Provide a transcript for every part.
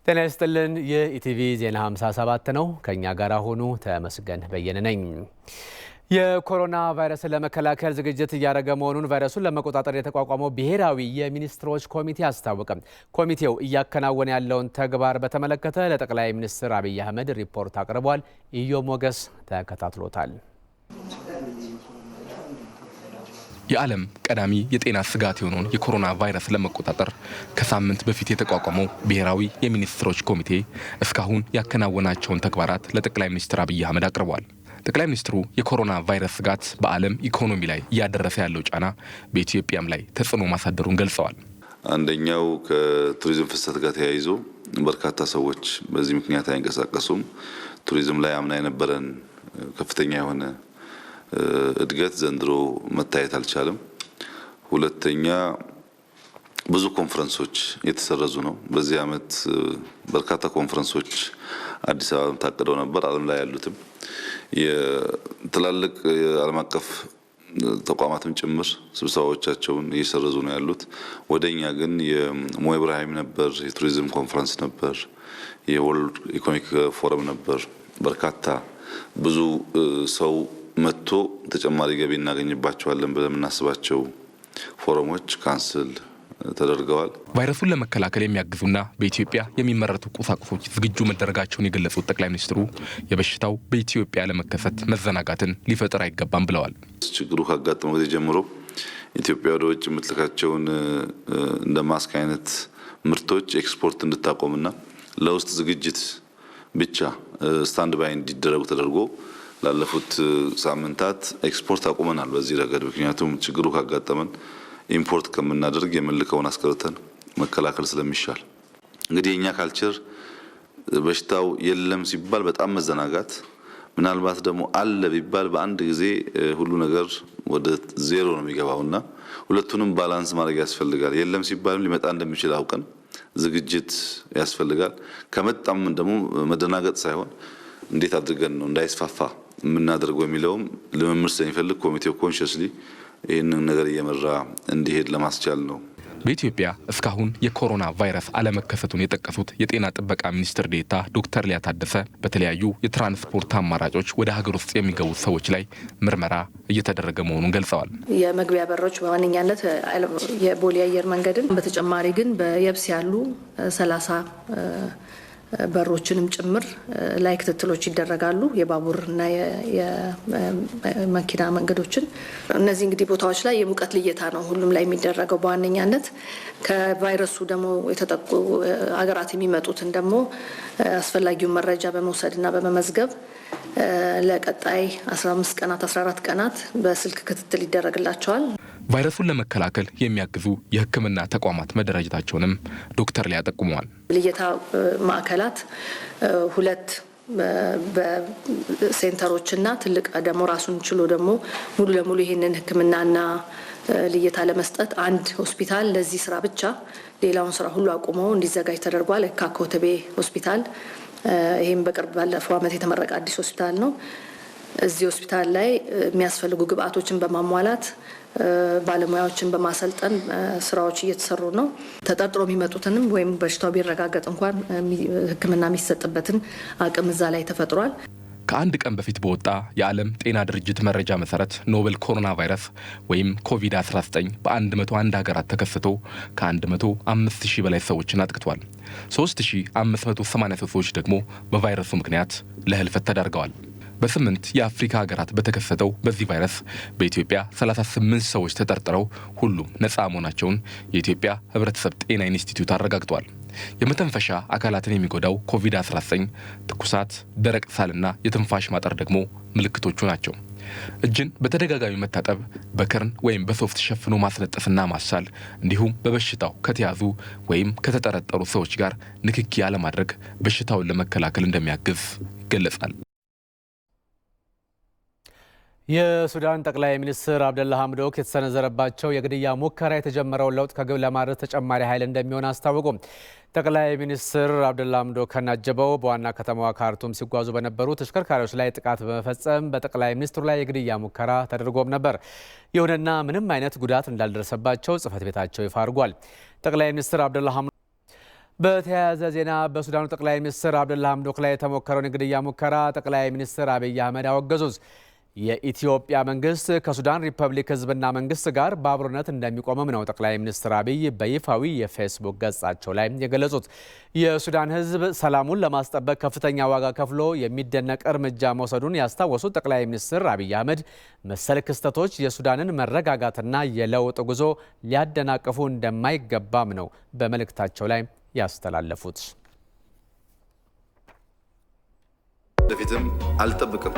ጤና ይስጥልን። የኢቲቪ ዜና 57 ነው። ከኛ ጋር ሆኑ። ተመስገን በየነ ነኝ። የኮሮና ቫይረስን ለመከላከል ዝግጅት እያደረገ መሆኑን ቫይረሱን ለመቆጣጠር የተቋቋመው ብሔራዊ የሚኒስትሮች ኮሚቴ አስታወቀ። ኮሚቴው እያከናወነ ያለውን ተግባር በተመለከተ ለጠቅላይ ሚኒስትር አብይ አህመድ ሪፖርት አቅርቧል። ኢዮ ሞገስ ተከታትሎታል። የዓለም ቀዳሚ የጤና ስጋት የሆነውን የኮሮና ቫይረስ ለመቆጣጠር ከሳምንት በፊት የተቋቋመው ብሔራዊ የሚኒስትሮች ኮሚቴ እስካሁን ያከናወናቸውን ተግባራት ለጠቅላይ ሚኒስትር አብይ አህመድ አቅርቧል። ጠቅላይ ሚኒስትሩ የኮሮና ቫይረስ ስጋት በዓለም ኢኮኖሚ ላይ እያደረሰ ያለው ጫና በኢትዮጵያም ላይ ተጽዕኖ ማሳደሩን ገልጸዋል። አንደኛው ከቱሪዝም ፍሰት ጋር ተያይዞ በርካታ ሰዎች በዚህ ምክንያት አይንቀሳቀሱም። ቱሪዝም ላይ አምና የነበረን ከፍተኛ የሆነ እድገት ዘንድሮ መታየት አልቻለም። ሁለተኛ ብዙ ኮንፈረንሶች የተሰረዙ ነው። በዚህ ዓመት በርካታ ኮንፈረንሶች አዲስ አበባ ታቅደው ነበር። ዓለም ላይ ያሉትም የትላልቅ ዓለም አቀፍ ተቋማትም ጭምር ስብሰባዎቻቸውን እየሰረዙ ነው ያሉት። ወደኛ ግን የሞ ኢብራሂም ነበር፣ የቱሪዝም ኮንፈረንስ ነበር፣ የወርልድ ኢኮኖሚክ ፎረም ነበር። በርካታ ብዙ ሰው መጥቶ ተጨማሪ ገቢ እናገኝባቸዋለን ብለን የምናስባቸው ፎረሞች ካንስል ተደርገዋል። ቫይረሱን ለመከላከል የሚያግዙና በኢትዮጵያ የሚመረቱ ቁሳቁሶች ዝግጁ መደረጋቸውን የገለጹት ጠቅላይ ሚኒስትሩ የበሽታው በኢትዮጵያ ለመከሰት መዘናጋትን ሊፈጠር አይገባም ብለዋል። ችግሩ ካጋጠመው ጊዜ ጀምሮ ኢትዮጵያ ወደ ውጭ የምትልካቸውን እንደ ማስክ አይነት ምርቶች ኤክስፖርት እንድታቆምና ለውስጥ ዝግጅት ብቻ ስታንድ ባይ እንዲደረጉ ተደርጎ ላለፉት ሳምንታት ኤክስፖርት አቁመናል። በዚህ ረገድ ምክንያቱም ችግሩ ካጋጠመን ኢምፖርት ከምናደርግ የምንልከውን አስቀርተን መከላከል ስለሚሻል፣ እንግዲህ የኛ ካልቸር በሽታው የለም ሲባል በጣም መዘናጋት፣ ምናልባት ደግሞ አለ ቢባል በአንድ ጊዜ ሁሉ ነገር ወደ ዜሮ ነው የሚገባውና ሁለቱንም ባላንስ ማድረግ ያስፈልጋል። የለም ሲባልም ሊመጣ እንደሚችል አውቀን ዝግጅት ያስፈልጋል። ከመጣም ደግሞ መደናገጥ ሳይሆን እንዴት አድርገን ነው እንዳይስፋፋ የምናደርገው የሚለውም ልምምድ ስለሚፈልግ ኮሚቴው ኮንሽስሊ ይህንን ነገር እየመራ እንዲሄድ ለማስቻል ነው። በኢትዮጵያ እስካሁን የኮሮና ቫይረስ አለመከሰቱን የጠቀሱት የጤና ጥበቃ ሚኒስትር ዴኤታ ዶክተር ሊያ ታደሰ በተለያዩ የትራንስፖርት አማራጮች ወደ ሀገር ውስጥ የሚገቡ ሰዎች ላይ ምርመራ እየተደረገ መሆኑን ገልጸዋል። የመግቢያ በሮች በዋነኛነት የቦሌ አየር መንገድን፣ በተጨማሪ ግን በየብስ ያሉ 30 በሮችንም ጭምር ላይ ክትትሎች ይደረጋሉ። የባቡርና የመኪና መንገዶችን እነዚህ እንግዲህ ቦታዎች ላይ የሙቀት ልየታ ነው ሁሉም ላይ የሚደረገው። በዋነኛነት ከቫይረሱ ደግሞ የተጠቁ ሀገራት የሚመጡትን ደግሞ አስፈላጊውን መረጃ በመውሰድና በመመዝገብ ለቀጣይ 15 ቀናት 14 ቀናት በስልክ ክትትል ይደረግላቸዋል። ቫይረሱን ለመከላከል የሚያግዙ የሕክምና ተቋማት መደራጀታቸውንም ዶክተር ሊያ ጠቁመዋል። ልየታ ማዕከላት 2 በሴንተሮችና ትልቅ ደግሞ ራሱን ችሎ ደግሞ ሙሉ ለሙሉ ይህንን ሕክምናና ልየታ ለመስጠት አንድ ሆስፒታል ለዚህ ስራ ብቻ ሌላውን ስራ ሁሉ አቁሞ እንዲዘጋጅ ተደርጓል። የካ ኮተቤ ሆስፒታል ይህም በቅርብ ባለፈው ዓመት የተመረቀ አዲስ ሆስፒታል ነው። እዚህ ሆስፒታል ላይ የሚያስፈልጉ ግብአቶችን በማሟላት ባለሙያዎችን በማሰልጠን ስራዎች እየተሰሩ ነው። ተጠርጥሮ የሚመጡትንም ወይም በሽታው ቢረጋገጥ እንኳን ሕክምና የሚሰጥበትን አቅም እዛ ላይ ተፈጥሯል። ከአንድ ቀን በፊት በወጣ የዓለም ጤና ድርጅት መረጃ መሰረት ኖቨል ኮሮና ቫይረስ ወይም ኮቪድ-19 በ101 ሀገራት ተከስቶ ከ105,000 በላይ ሰዎችን አጥቅቷል። 3,583 ሰዎች ደግሞ በቫይረሱ ምክንያት ለህልፈት ተዳርገዋል። በ8 የአፍሪካ ሀገራት በተከሰተው በዚህ ቫይረስ በኢትዮጵያ 38 ሰዎች ተጠርጥረው ሁሉም ነፃ መሆናቸውን የኢትዮጵያ ሕብረተሰብ ጤና ኢንስቲትዩት አረጋግጧል። የመተንፈሻ አካላትን የሚጎዳው ኮቪድ-19 ትኩሳት፣ ደረቅ ሳልና የትንፋሽ ማጠር ደግሞ ምልክቶቹ ናቸው። እጅን በተደጋጋሚ መታጠብ፣ በክርን ወይም በሶፍት ሸፍኖ ማስነጠስና ማሳል እንዲሁም በበሽታው ከተያዙ ወይም ከተጠረጠሩ ሰዎች ጋር ንክኪ አለማድረግ በሽታውን ለመከላከል እንደሚያግዝ ይገለጻል። የሱዳን ጠቅላይ ሚኒስትር አብደላ ሐምዶክ የተሰነዘረባቸው የግድያ ሙከራ የተጀመረውን ለውጥ ከግብ ለማድረስ ተጨማሪ ኃይል እንደሚሆን አስታወቁ። ጠቅላይ ሚኒስትር አብደላ ሐምዶክ አጅበው በዋና ከተማዋ ካርቱም ሲጓዙ በነበሩ ተሽከርካሪዎች ላይ ጥቃት በመፈጸም በጠቅላይ ሚኒስትሩ ላይ የግድያ ሙከራ ተደርጎም ነበር። ይሁንና ምንም አይነት ጉዳት እንዳልደረሰባቸው ጽሕፈት ቤታቸው ይፋ አድርጓል። ጠቅላይ ሚኒስትር አብደላ በተያያዘ ዜና በሱዳኑ ጠቅላይ ሚኒስትር አብደላ ሐምዶክ ላይ የተሞከረውን የግድያ ሙከራ ጠቅላይ ሚኒስትር አብይ አህመድ አወገዙት። የኢትዮጵያ መንግስት ከሱዳን ሪፐብሊክ ህዝብና መንግስት ጋር በአብሮነት እንደሚቆምም ነው ጠቅላይ ሚኒስትር አብይ በይፋዊ የፌስቡክ ገጻቸው ላይ የገለጹት። የሱዳን ህዝብ ሰላሙን ለማስጠበቅ ከፍተኛ ዋጋ ከፍሎ የሚደነቅ እርምጃ መውሰዱን ያስታወሱት ጠቅላይ ሚኒስትር አብይ አህመድ መሰል ክስተቶች የሱዳንን መረጋጋትና የለውጥ ጉዞ ሊያደናቅፉ እንደማይገባም ነው በመልእክታቸው ላይ ያስተላለፉት። ወደፊትም አልጠብቅም።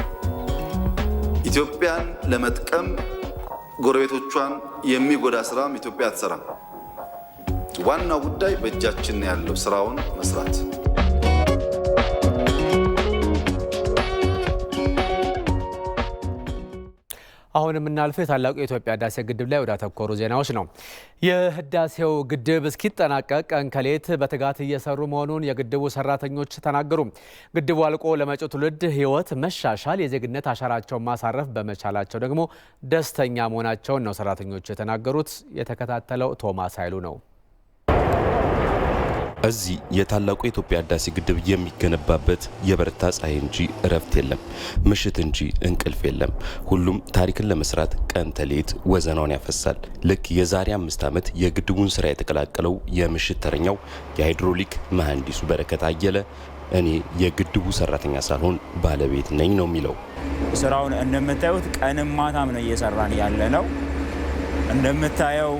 ኢትዮጵያን ለመጥቀም ጎረቤቶቿን የሚጎዳ ስራም ኢትዮጵያ አትሰራም። ዋናው ጉዳይ በእጃችን ያለው ስራውን መስራት። አሁን የምናልፈው የታላቁ የኢትዮጵያ ህዳሴ ግድብ ላይ ወዳተኮሩ ዜናዎች ነው። የህዳሴው ግድብ እስኪጠናቀቅ ቀን ከሌት በትጋት እየሰሩ መሆኑን የግድቡ ሰራተኞች ተናገሩ። ግድቡ አልቆ ለመጪው ትውልድ ህይወት መሻሻል የዜግነት አሻራቸውን ማሳረፍ በመቻላቸው ደግሞ ደስተኛ መሆናቸውን ነው ሰራተኞቹ የተናገሩት። የተከታተለው ቶማስ ኃይሉ ነው። እዚህ የታላቁ የኢትዮጵያ ህዳሴ ግድብ የሚገነባበት የበረታ ፀሐይ እንጂ እረፍት የለም፣ ምሽት እንጂ እንቅልፍ የለም። ሁሉም ታሪክን ለመስራት ቀን ተሌት ወዘናውን ያፈሳል። ልክ የዛሬ 5 ዓመት የግድቡን ስራ የተቀላቀለው የምሽት ተረኛው የሃይድሮሊክ መሐንዲሱ በረከት አየለ እኔ የግድቡ ሰራተኛ ሳልሆን ባለቤት ነኝ ነው የሚለው። ስራውን እንደምታዩት ቀንም ማታም ነው እየሰራን ያለ ነው። እንደምታየው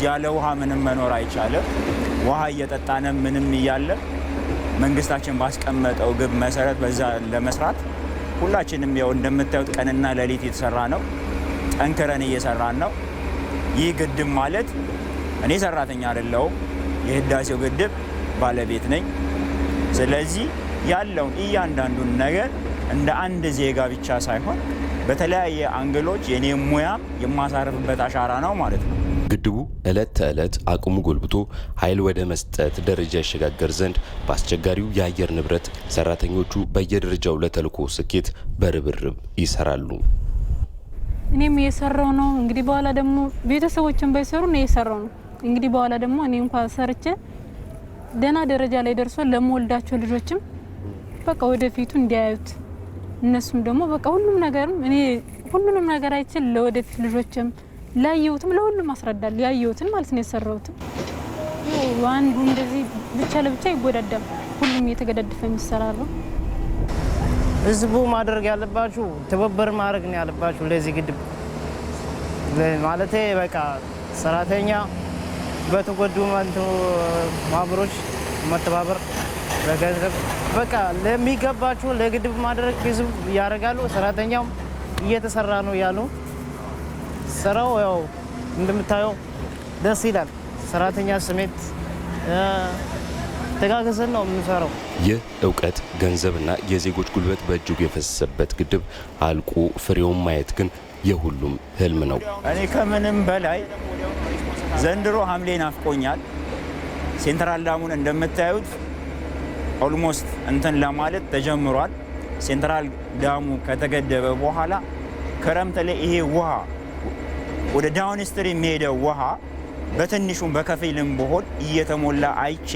ያለ ውሃ ምንም መኖር አይቻልም። ውሃ እየጠጣነ ምንም እያለ መንግስታችን ባስቀመጠው ግብ መሰረት በዛ ለመስራት ሁላችንም ያው እንደምታዩት ቀንና ሌሊት የተሰራ ነው። ጠንክረን እየሰራን ነው። ይህ ግድብ ማለት እኔ ሰራተኛ አይደለሁም፣ የህዳሴው ግድብ ባለቤት ነኝ። ስለዚህ ያለውን እያንዳንዱን ነገር እንደ አንድ ዜጋ ብቻ ሳይሆን በተለያየ አንግሎች የኔ ሙያም የማሳርፍበት አሻራ ነው ማለት ነው። ግድቡ ዕለት ተዕለት አቅሙ ጎልብቶ ኃይል ወደ መስጠት ደረጃ ይሸጋገር ዘንድ በአስቸጋሪው የአየር ንብረት ሰራተኞቹ በየደረጃው ለተልዕኮ ስኬት በርብርብ ይሰራሉ። እኔም እየሰራው ነው። እንግዲህ በኋላ ደግሞ ቤተሰቦችን ባይሰሩ ነው እየሰራው ነው። እንግዲህ በኋላ ደግሞ እኔ እንኳን ሰርቼ ደህና ደረጃ ላይ ደርሶ ለመወልዳቸው ልጆችም በቃ ወደፊቱ እንዲያዩት እነሱም ደግሞ በቃ ሁሉንም ነገር አይችል ለወደፊት ልጆችም ላየሁትም ለሁሉም አስረዳለሁ። ያየሁትን ማለት ነው የሰራሁትም። አንዱ እንደዚህ ብቻ ለብቻ ይጎዳዳም፣ ሁሉም እየተገዳደፈ የሚሰራራው። ህዝቡ ማድረግ ያለባችሁ ትብብር ማድረግ ነው ያለባችሁ። ለዚህ ግድብ ማለት በቃ ሰራተኛ በተጎዱ ማህበሮች መተባበር በገንዘብ በቃ ለሚገባችሁ ለግድብ ማድረግ ህዝብ ያደርጋሉ። ሰራተኛው እየተሰራ ነው ያሉ ስራው ያው እንደምታየው ደስ ይላል። ሰራተኛ ስሜት ተጋግዘን ነው የምንሰራው። ይህ እውቀት ገንዘብና የዜጎች ጉልበት በእጅጉ የፈሰሰበት ግድብ አልቆ ፍሬውን ማየት ግን የሁሉም ህልም ነው። እኔ ከምንም በላይ ዘንድሮ ሐምሌ ናፍቆኛል። ሴንትራል ዳሙን እንደምታዩት ኦልሞስት እንትን ለማለት ተጀምሯል። ሴንትራል ዳሙ ከተገደበ በኋላ ክረምት ላይ ይሄ ውሃ ወደ ዳውን ስትሪም የሚሄደው ውሃ በትንሹም በከፊልም በሆን እየተሞላ አይቼ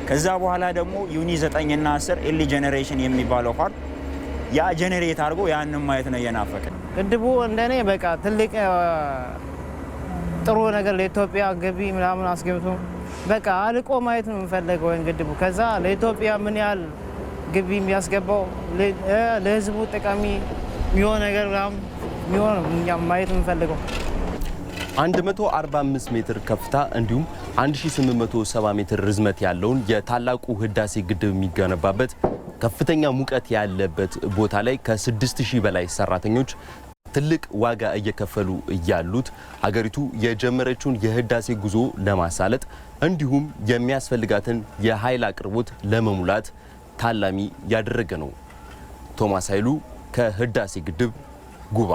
ከዛ በኋላ ደግሞ ዩኒ 9 እና 10 ኤሊ ጄኔሬሽን የሚባለው ፓርት ያ ጄኔሬት አድርጎ ያንን ማየት ነው እየናፈቀን። ግድቡ እንደኔ በቃ ትልቅ ጥሩ ነገር ለኢትዮጵያ ገቢ ምናምን አስገብቶ በቃ አልቆ ማየት ነው የምፈልገው ግድቡ። ከዛ ለኢትዮጵያ ምን ያህል ገቢ የሚያስገባው ለህዝቡ ጠቃሚ የሚሆን ነገር ምናምን የሚሆን እኛም ማየት የምፈልገው 145 ሜትር ከፍታ እንዲሁም 1870 ሜትር ርዝመት ያለውን የታላቁ ህዳሴ ግድብ የሚገነባበት ከፍተኛ ሙቀት ያለበት ቦታ ላይ ከ6000 በላይ ሰራተኞች ትልቅ ዋጋ እየከፈሉ ያሉት ሀገሪቱ የጀመረችውን የህዳሴ ጉዞ ለማሳለጥ እንዲሁም የሚያስፈልጋትን የኃይል አቅርቦት ለመሙላት ታላሚ ያደረገ ነው። ቶማስ ኃይሉ ከህዳሴ ግድብ ጉባ።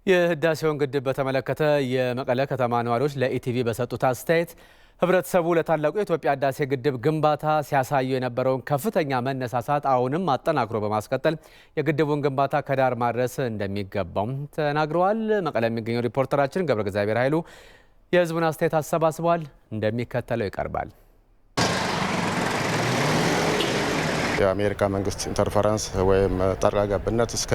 የህዳሴውን ግድብ በተመለከተ የመቀለ ከተማ ነዋሪዎች ለኢቲቪ በሰጡት አስተያየት ህብረተሰቡ ለታላቁ የኢትዮጵያ ህዳሴ ግድብ ግንባታ ሲያሳዩ የነበረውን ከፍተኛ መነሳሳት አሁንም አጠናክሮ በማስቀጠል የግድቡን ግንባታ ከዳር ማድረስ እንደሚገባው ተናግረዋል። መቀለ የሚገኘው ሪፖርተራችን ገብረ እግዚአብሔር ኃይሉ የህዝቡን አስተያየት አሰባስቧል፣ እንደሚከተለው ይቀርባል። የአሜሪካ መንግስት ኢንተርፈረንስ ወይም ጣልቃ ገብነት እስከ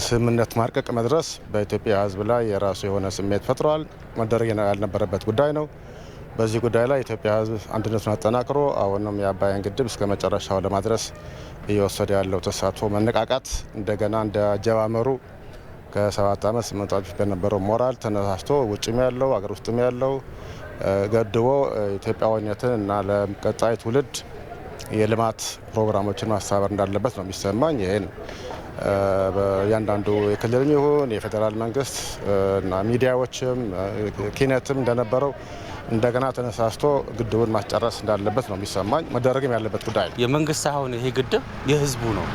ስምምነት ማርቀቅ መድረስ በኢትዮጵያ ህዝብ ላይ የራሱ የሆነ ስሜት ፈጥሯል። መደረግ ያልነበረበት ጉዳይ ነው። በዚህ ጉዳይ ላይ የኢትዮጵያ ህዝብ አንድነቱን አጠናክሮ አሁንም የአባይን ግድብ እስከ መጨረሻው ለማድረስ እየወሰደ ያለው ተሳትፎ መነቃቃት እንደገና እንደ አጀማመሩ ከ7 ዓመት 8 ዓመት በነበረው ሞራል ተነሳስቶ ውጭም ያለው አገር ውስጥም ያለው ገድቦ ኢትዮጵያዊነትን እና ለቀጣይ ትውልድ የልማት ፕሮግራሞችን ማስተባበር እንዳለበት ነው የሚሰማኝ። ይሄን በእያንዳንዱ የክልልም ይሁን የፌዴራል መንግስት እና ሚዲያዎችም ኪነትም እንደነበረው እንደገና ተነሳስቶ ግድቡን ማስጨረስ እንዳለበት ነው የሚሰማኝ። መደረግም ያለበት ጉዳይ ነው። የመንግስት ሳይሆን ይሄ ግድብ የህዝቡ ነው።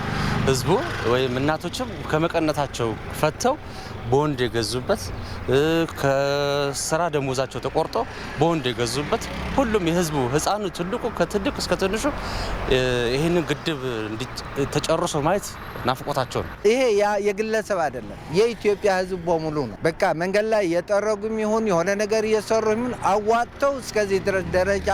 ህዝቡ ወይም እናቶችም ከመቀነታቸው ፈተው ቦንድ የገዙበት ከስራ ደሞዛቸው ተቆርጦ ቦንድ የገዙበት ሁሉም የህዝቡ ህፃኑ ትልቁ ከትልቅ እስከ ትንሹ ይሄንን ግድብ ተጨርሶ ማየት ናፍቆታቸው ነው። ይሄ የግለሰብ አይደለም፣ የኢትዮጵያ ህዝብ በሙሉ ነው። በቃ መንገድ ላይ የጠረጉም ይሁን የሆነ ነገር እየሰሩ ይሁን አዋጥተው እስከዚህ ድረስ ደረጃ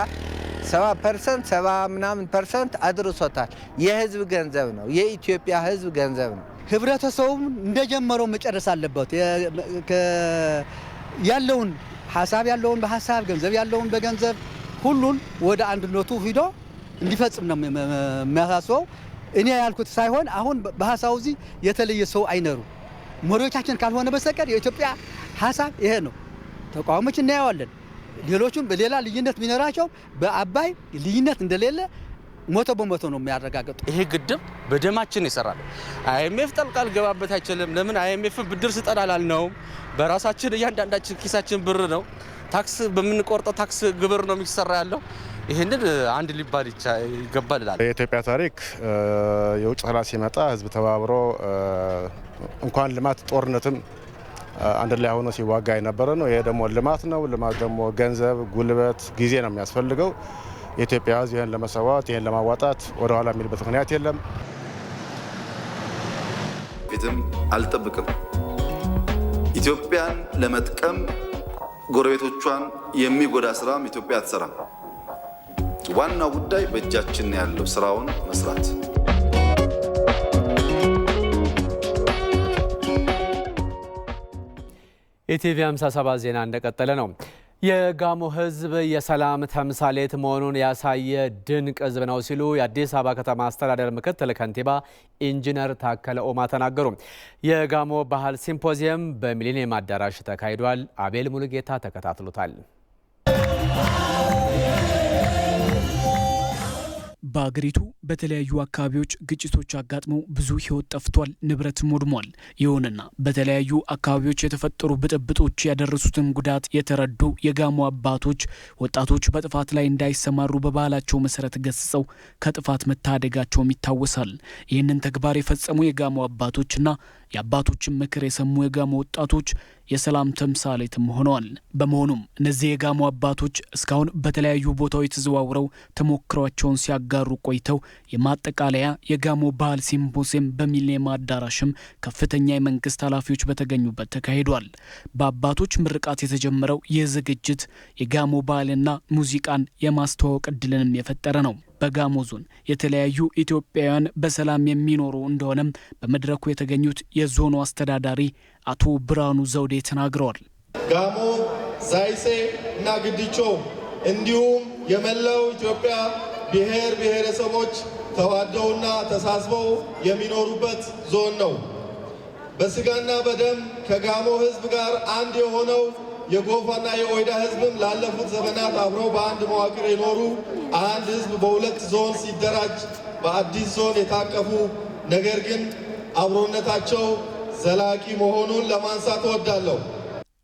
70% 70% አድርሶታል። የህዝብ ገንዘብ ነው፣ የኢትዮጵያ ህዝብ ገንዘብ ነው። ህብረተሰቡም እንደጀመረው መጨረስ አለበት። ያለውን ሀሳብ ያለውን በሀሳብ ገንዘብ ያለውን በገንዘብ ሁሉን ወደ አንድነቱ ሂዶ እንዲፈጽም ነው የሚያሳስበው። እኔ ያልኩት ሳይሆን አሁን በሀሳቡ እዚህ የተለየ ሰው አይነሩ መሪዎቻችን ካልሆነ በስተቀር የኢትዮጵያ ሀሳብ ይሄ ነው። ተቃዋሚዎች እናየዋለን። ሌሎቹም በሌላ ልዩነት ቢኖራቸው በአባይ ልዩነት እንደሌለ 100% ነው የሚያረጋግጡ። ይሄ ግድብ በደማችን ይሰራል። አይኤምኤፍ ጣልቃ ሊገባበት አይችልም። ለምን? አይኤምኤፍ ብድር ስጠን አላልነውም። በራሳችን እያንዳንዳችን ኪሳችን ብር ነው። ታክስ በምንቆርጠው ታክስ ግብር ነው የሚሰራ ያለው። ይህንን አንድ ሊባል ይገባል ይላል። የኢትዮጵያ ታሪክ የውጭ ጠላት ሲመጣ ህዝብ ተባብሮ እንኳን ልማት ጦርነትም አንድ ላይ ሆኖ ሲዋጋ የነበረ ነው። ይሄ ደግሞ ልማት ነው። ልማት ደግሞ ገንዘብ፣ ጉልበት፣ ጊዜ ነው የሚያስፈልገው። የኢትዮጵያ ህዝብ ይህን ለመሰዋት ይህን ለማዋጣት ወደ ኋላ የሚልበት ምክንያት የለም። ፊትም አልጠብቅም። ኢትዮጵያን ለመጥቀም ጎረቤቶቿን የሚጎዳ ስራም ኢትዮጵያ አትሰራም። ዋናው ጉዳይ በእጃችን ያለው ስራውን መስራት። ኢቲቪ 57 ዜና እንደቀጠለ ነው። የጋሞ ህዝብ የሰላም ተምሳሌት መሆኑን ያሳየ ድንቅ ህዝብ ነው ሲሉ የአዲስ አበባ ከተማ አስተዳደር ምክትል ከንቲባ ኢንጂነር ታከለ ኡማ ተናገሩ። የጋሞ ባህል ሲምፖዚየም በሚሊኒየም አዳራሽ ተካሂዷል። አቤል ሙሉጌታ ተከታትሎታል። በአገሪቱ በተለያዩ አካባቢዎች ግጭቶች አጋጥመው ብዙ ህይወት ጠፍቷል፣ ንብረትም ወድሟል። ይሁንና በተለያዩ አካባቢዎች የተፈጠሩ ብጥብጦች ያደረሱትን ጉዳት የተረዱ የጋሞ አባቶች ወጣቶች በጥፋት ላይ እንዳይሰማሩ በባህላቸው መሰረት ገስጸው ከጥፋት መታደጋቸውም ይታወሳል። ይህንን ተግባር የፈጸሙ የጋሞ አባቶችና የአባቶችን ምክር የሰሙ የጋሞ ወጣቶች የሰላም ተምሳሌትም ሆነዋል። በመሆኑም እነዚህ የጋሞ አባቶች እስካሁን በተለያዩ ቦታዎች ተዘዋውረው ተሞክሯቸውን ሲያጋሩ ቆይተው የማጠቃለያ የጋሞ ባህል ሲምፖዚየም በሚሊኒየም አዳራሽም ከፍተኛ የመንግስት ኃላፊዎች በተገኙበት ተካሂዷል። በአባቶች ምርቃት የተጀመረው ይህ ዝግጅት የጋሞ ባህልና ሙዚቃን የማስተዋወቅ እድልንም የፈጠረ ነው። በጋሞ ዞን የተለያዩ ኢትዮጵያውያን በሰላም የሚኖሩ እንደሆነም በመድረኩ የተገኙት የዞኑ አስተዳዳሪ አቶ ብርሃኑ ዘውዴ ተናግረዋል። ጋሞ፣ ዛይሴ እና ግድቾ እንዲሁም የመላው ኢትዮጵያ ብሔር ብሔረሰቦች ተዋደውና ተሳስበው የሚኖሩበት ዞን ነው። በስጋና በደም ከጋሞ ህዝብ ጋር አንድ የሆነው የጎፋና የኦይዳ ህዝብም ላለፉት ዘመናት አብረው በአንድ መዋቅር የኖሩ አንድ ህዝብ በሁለት ዞን ሲደራጅ በአዲስ ዞን የታቀፉ ነገር ግን አብሮነታቸው ዘላቂ መሆኑን ለማንሳት እወዳለሁ።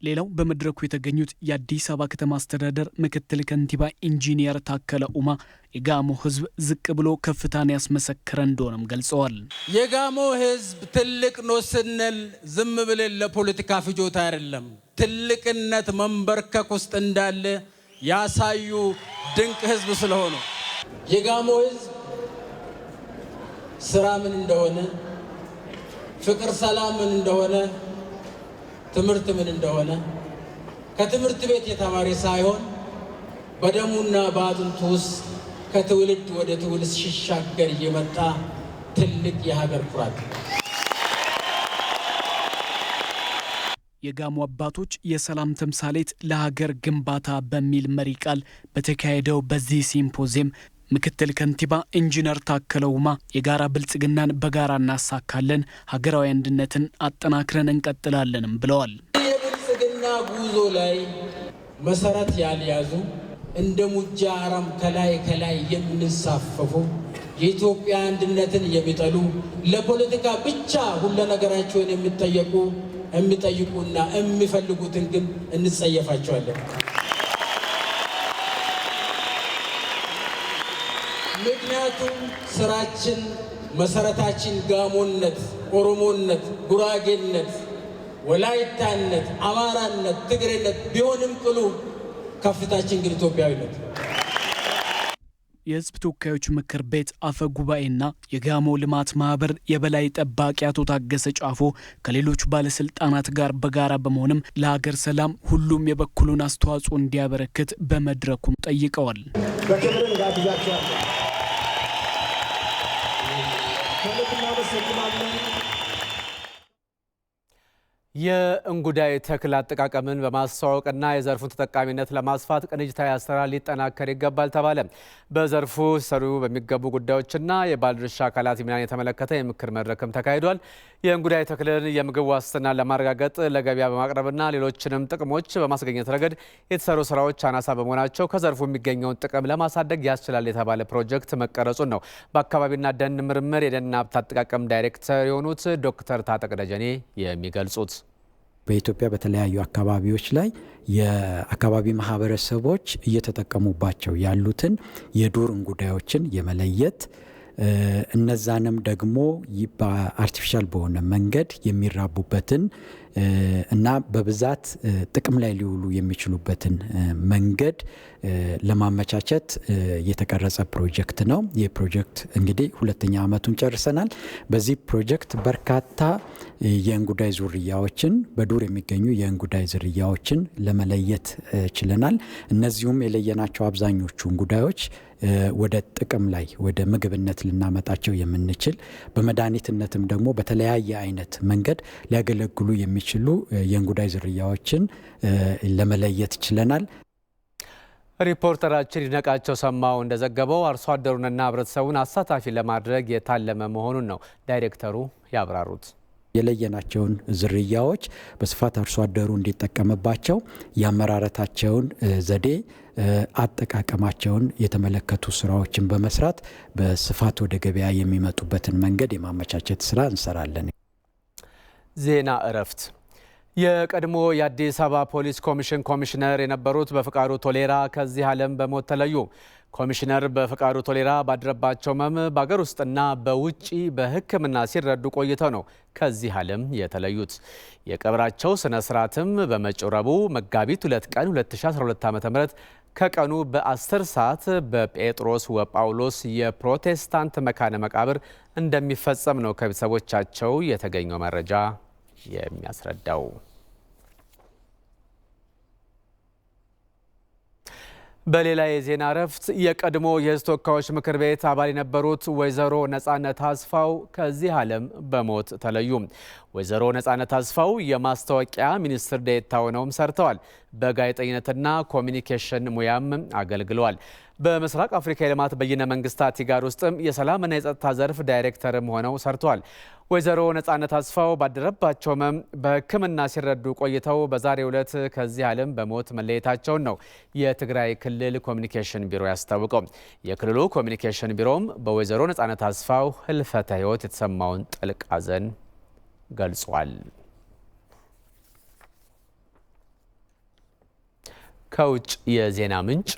ሌላው በመድረኩ የተገኙት የአዲስ አበባ ከተማ አስተዳደር ምክትል ከንቲባ ኢንጂነር ታከለ ኡማ የጋሞ ህዝብ ዝቅ ብሎ ከፍታን ያስመሰከረ እንደሆነም ገልጸዋል። የጋሞ ህዝብ ትልቅ ነው ስንል ዝም ብለን ለፖለቲካ ፍጆታ አይደለም፣ ትልቅነት መንበርከክ ውስጥ እንዳለ ያሳዩ ድንቅ ህዝብ ስለሆነ የጋሞ ህዝብ ስራ ምን እንደሆነ፣ ፍቅር ሰላም ምን እንደሆነ፣ ትምህርት ምን እንደሆነ፣ ከትምህርት ቤት የተማረ ሳይሆን በደሙና በአጥንቱ ውስጥ ከትውልድ ወደ ትውልድ ሲሻገር የመጣ ትልቅ የሀገር ኩራት። የጋሞ አባቶች የሰላም ተምሳሌት ለሀገር ግንባታ በሚል መሪ ቃል በተካሄደው በዚህ ሲምፖዚየም ምክትል ከንቲባ ኢንጂነር ታከለ ኡማ የጋራ ብልጽግናን በጋራ እናሳካለን፣ ሀገራዊ አንድነትን አጠናክረን እንቀጥላለንም ብለዋል። የብልጽግና ጉዞ ላይ መሰረት ያልያዙ እንደ ሙጃ አረም ከላይ የምንሳፈፉ የኢትዮጵያ አንድነትን የሚጠሉ ለፖለቲካ ብቻ ሁሉ ነገራቸውን የሚጠይቁና የሚፈልጉትን ግን እንጸየፋቸዋለን። ምክንያቱም ስራችን መሰረታችን ጋሞነት፣ ኦሮሞነት፣ ጉራጌነት፣ ወላይታነት፣ አማራነት፣ ትግሬነት ቢሆንም ቅሉ ከፍታችን ግን ኢትዮጵያዊነት። የሕዝብ ተወካዮች ምክር ቤት አፈ ጉባኤና የጋሞ ልማት ማህበር የበላይ ጠባቂ አቶ ታገሰ ጫፎ ከሌሎች ባለስልጣናት ጋር በጋራ በመሆንም ለሀገር ሰላም ሁሉም የበኩሉን አስተዋጽኦ እንዲያበረክት በመድረኩም ጠይቀዋል። በክብር እንጋብዛቸዋለን። ከልብ እናመሰግናለን። የእንጉዳይ ተክል አጠቃቀምን በማስተዋወቅና የዘርፉን ተጠቃሚነት ለማስፋት ቅንጅታዊ አሰራር ሊጠናከር ይገባል ተባለ። በዘርፉ ሲሰሩ በሚገቡ ጉዳዮችና የባለድርሻ አካላት ሚናን የተመለከተ የምክር መድረክም ተካሂዷል። የእንጉዳይ ተክልን የምግብ ዋስትና ለማረጋገጥ ለገበያ በማቅረብና ሌሎችንም ጥቅሞች በማስገኘት ረገድ የተሰሩ ስራዎች አናሳ በመሆናቸው ከዘርፉ የሚገኘውን ጥቅም ለማሳደግ ያስችላል የተባለ ፕሮጀክት መቀረጹን ነው በአካባቢና ደን ምርምር የደን ሀብት አጠቃቀም ዳይሬክተር የሆኑት ዶክተር ታጠቅ ደጀኔ የሚገልጹት። በኢትዮጵያ በተለያዩ አካባቢዎች ላይ የአካባቢ ማህበረሰቦች እየተጠቀሙባቸው ያሉትን የዱር እንጉዳዮችን የመለየት እነዛንም ደግሞ በአርቲፊሻል በሆነ መንገድ የሚራቡበትን እና በብዛት ጥቅም ላይ ሊውሉ የሚችሉበትን መንገድ ለማመቻቸት የተቀረጸ ፕሮጀክት ነው። ይህ ፕሮጀክት እንግዲህ ሁለተኛ ዓመቱን ጨርሰናል። በዚህ ፕሮጀክት በርካታ የእንጉዳይ ዝርያዎችን በዱር የሚገኙ የእንጉዳይ ዝርያዎችን ለመለየት ችለናል። እነዚሁም የለየናቸው አብዛኞቹ እንጉዳዮች ወደ ጥቅም ላይ ወደ ምግብነት ልናመጣቸው የምንችል በመድኃኒትነትም ደግሞ በተለያየ አይነት መንገድ ሊያገለግሉ የሚችሉ የእንጉዳይ ዝርያዎችን ለመለየት ችለናል። ሪፖርተራችን ይድነቃቸው ሰማው እንደዘገበው አርሶ አደሩንና ህብረተሰቡን አሳታፊ ለማድረግ የታለመ መሆኑን ነው ዳይሬክተሩ ያብራሩት። የለየናቸውን ዝርያዎች በስፋት አርሶ አደሩ እንዲጠቀምባቸው የአመራረታቸውን ዘዴ አጠቃቀማቸውን የተመለከቱ ስራዎችን በመስራት በስፋት ወደ ገበያ የሚመጡበትን መንገድ የማመቻቸት ስራ እንሰራለን። ዜና እረፍት። የቀድሞ የአዲስ አበባ ፖሊስ ኮሚሽን ኮሚሽነር የነበሩት በፍቃዱ ቶሌራ ከዚህ ዓለም በሞት ተለዩ። ኮሚሽነር በፍቃዱ ቶሌራ ባደረባቸው ህመም በአገር ውስጥና በውጪ በሕክምና ሲረዱ ቆይተው ነው ከዚህ ዓለም የተለዩት። የቀብራቸው ስነ ስርዓትም በመጪው ረቡዕ መጋቢት 2 ቀን 2012 ዓ.ም ከቀኑ በ10 ሰዓት በጴጥሮስ ወጳውሎስ የፕሮቴስታንት መካነ መቃብር እንደሚፈጸም ነው ከቤተሰቦቻቸው የተገኘው መረጃ የሚያስረዳው። በሌላ የዜና እረፍት የቀድሞ የሕዝብ ተወካዮች ምክር ቤት አባል የነበሩት ወይዘሮ ነጻነት አስፋው ከዚህ ዓለም በሞት ተለዩ። ወይዘሮ ነጻነት አስፋው የማስታወቂያ ሚኒስትር ዴኤታ ሆነውም ሰርተዋል። በጋዜጠኝነትና ኮሚኒኬሽን ሙያም አገልግለዋል። በምስራቅ አፍሪካ የልማት በይነ መንግስታት ኢጋድ ውስጥም የሰላምና የጸጥታ ዘርፍ ዳይሬክተርም ሆነው ሰርተዋል። ወይዘሮ ነጻነት አስፋው ባደረባቸው ህመም በሕክምና ሲረዱ ቆይተው በዛሬው ዕለት ከዚህ ዓለም በሞት መለየታቸውን ነው የትግራይ ክልል ኮሚኒኬሽን ቢሮ ያስታወቀው። የክልሉ ኮሚኒኬሽን ቢሮም በወይዘሮ ነጻነት አስፋው ህልፈተ ህይወት የተሰማውን ጥልቅ ሐዘን ገልጿል። ከውጭ የዜና ምንጭ